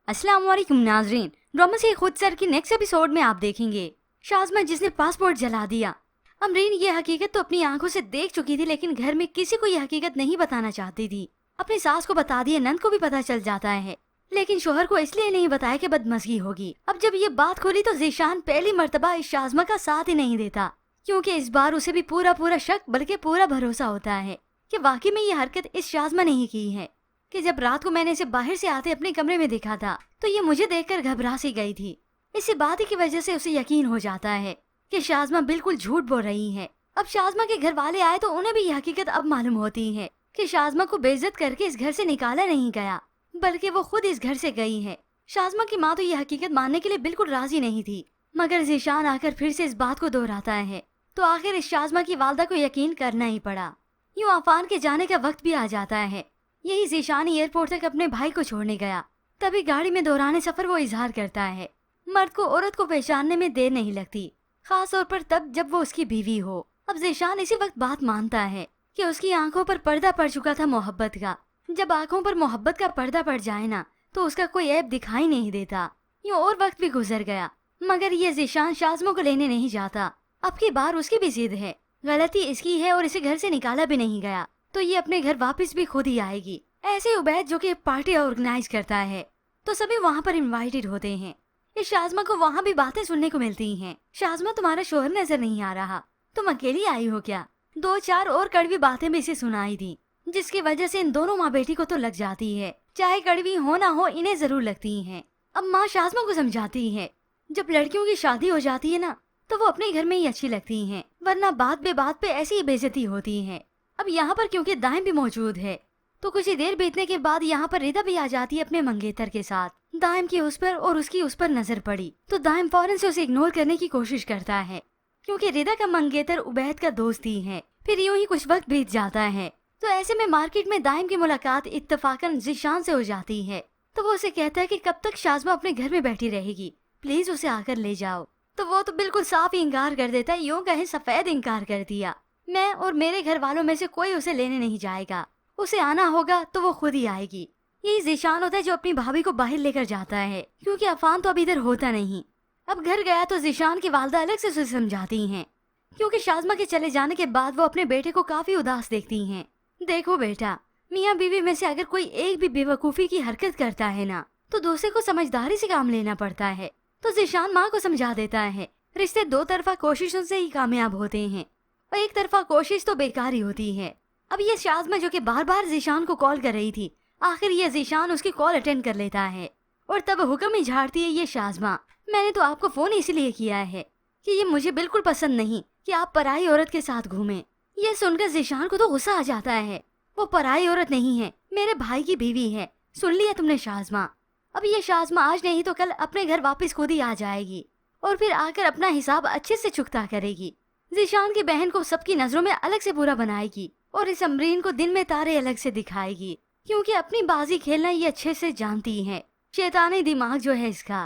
अस्सलाम वालेकुम नाजरीन। ड्रामा से खुद सर की नेक्स्ट एपिसोड में आप देखेंगे शाज़मा जिसने पासपोर्ट जला दिया। अमरीन ये हकीकत तो अपनी आंखों से देख चुकी थी, लेकिन घर में किसी को ये हकीकत नहीं बताना चाहती थी। अपनी सास को बता दिए, नंद को भी पता चल जाता है, लेकिन शोहर को इसलिए नहीं बताया कि बदमज़गी होगी। अब जब ये बात खोली तो ज़ीशान पहली मर्तबा इस शाज़मा का साथ ही नहीं देता, क्योंकि इस बार उसे भी पूरा शक बल्कि पूरा भरोसा होता है कि वाकई में ये हरकत इस शाज़मा ने ही की है। कि जब रात को मैंने इसे बाहर से आते अपने कमरे में देखा था तो ये मुझे देखकर घबरा सी गई थी। इसी बात की वजह से उसे यकीन हो जाता है कि शाज़मा बिल्कुल झूठ बोल रही है। अब शाज़मा के घर वाले आए तो उन्हें भी ये हकीकत अब मालूम होती है कि शाज़मा को बेइज्जत करके इस घर से निकाला नहीं गया, बल्कि वो खुद इस घर से गई है। शाज़मा की माँ तो ये हकीकत मानने के लिए बिल्कुल राजी नहीं थी, मगर ज़ीशान आकर फिर से इस बात को दोहराता है तो आखिर इस शाज़मा की वालदा को यकीन करना ही पड़ा। यूँ आफान के जाने का वक्त भी आ जाता है। यही ज़ीशान एयरपोर्ट तक अपने भाई को छोड़ने गया, तभी गाड़ी में दौराने सफर वो इजहार करता है मर्द को औरत को पहचानने में देर नहीं लगती, खास तौर पर तब जब वो उसकी बीवी हो। अब ज़ीशान इसी वक्त बात मानता है कि उसकी आंखों पर पर्दा पड़ चुका था मोहब्बत का। जब आंखों पर मोहब्बत का पर्दा पड़ जाए ना तो उसका कोई ऐब दिखाई नहीं देता। यूँ और वक्त भी गुजर गया, मगर ये ज़ीशान शाज़मा को लेने नहीं जाता। अब की बार उसकी भी जिद है, गलती इसकी है और इसे घर से निकाला भी नहीं गया तो ये अपने घर वापस भी खुद ही आएगी। ऐसे उबैद जो कि पार्टी ऑर्गेनाइज करता है तो सभी वहाँ पर इनवाइटेड होते हैं। इस शाज़मा को वहाँ भी बातें सुनने को मिलती हैं। शाज़मा तुम्हारा शोहर नजर नहीं आ रहा, तुम अकेली आई हो क्या? 2-4 और कड़वी बातें भी इसे सुनाई दी, जिसकी वजह से इन दोनों माँ बेटी को तो लग जाती है। चाहे कड़वी हो ना हो इन्हें जरूर लगती है। अब माँ शाज़मा को समझाती है जब लड़कियों की शादी हो जाती है ना तो वो अपने घर में ही अच्छी लगती है, वरना बात बे बात पे ऐसी ही बेइज्जती होती है। अब यहाँ पर क्योंकि दाइम भी मौजूद है तो कुछ ही देर बीतने के बाद यहाँ पर रिदा भी आ जाती है अपने मंगेतर के साथ। दाइम की उस पर और उसकी उस पर नजर पड़ी तो दाइम फौरन से उसे इग्नोर करने की कोशिश करता है, क्योंकि रिदा का मंगेतर उबैद का दोस्त ही है। फिर यूं ही कुछ वक्त बीत जाता है तो ऐसे में मार्केट में दाइम की मुलाकात इत्तफाकन ज़ीशान से हो जाती है। तो वो उसे कहता है कि कब तक शाज़मा अपने घर में बैठी रहेगी, प्लीज उसे आकर ले जाओ। तो वो तो बिल्कुल साफ ही इंकार कर देता है, यूं कहे सफेद इंकार कर दिया। मैं और मेरे घर वालों में से कोई उसे लेने नहीं जाएगा, उसे आना होगा तो वो खुद ही आएगी। यही ज़ीशान होता है जो अपनी भाभी को बाहर लेकर जाता है, क्योंकि अफान तो अभी इधर होता नहीं। अब घर गया तो ज़ीशान की वालदा अलग से उसे समझाती हैं, क्योंकि शाज़मा के चले जाने के बाद वो अपने बेटे को काफी उदास देखती हैं। देखो बेटा, मियाँ बीवी में से अगर कोई एक भी बेवकूफ़ी की हरकत करता है ना तो दूसरे को समझदारी से काम लेना पड़ता है। तो ज़ीशान माँ को समझा देता है रिश्ते दो तरफा कोशिशों से ही कामयाब होते हैं और एक तरफा कोशिश तो बेकार ही होती है। अब ये शाज़मा जो कि बार बार ज़ीशान को कॉल कर रही थी, आखिर ये ज़ीशान उसकी कॉल अटेंड कर लेता है और तब हुक्म ही झाड़ती है, ये शाज़मा मैंने तो आपको फ़ोन इसलिए किया है कि ये मुझे बिल्कुल पसंद नहीं कि आप पराई औरत के साथ घूमें। ये सुनकर ज़ीशान को तो गुस्सा आ जाता है, वो पराई औरत नहीं है, मेरे भाई की बीवी है। सुन लिया तुमने शाज़मा? अब ये शाज़मा आज नहीं तो कल अपने घर वापस खुद ही आ जाएगी और फिर आकर अपना हिसाब अच्छे से चुकता करेगी। ज़ीशान की बहन को सबकी नजरों में अलग से बुरा बनाएगी और इस अमरीन को दिन में तारे अलग से दिखाएगी, क्योंकि अपनी बाजी खेलना ये अच्छे से जानती है। शैतानी दिमाग जो है इसका।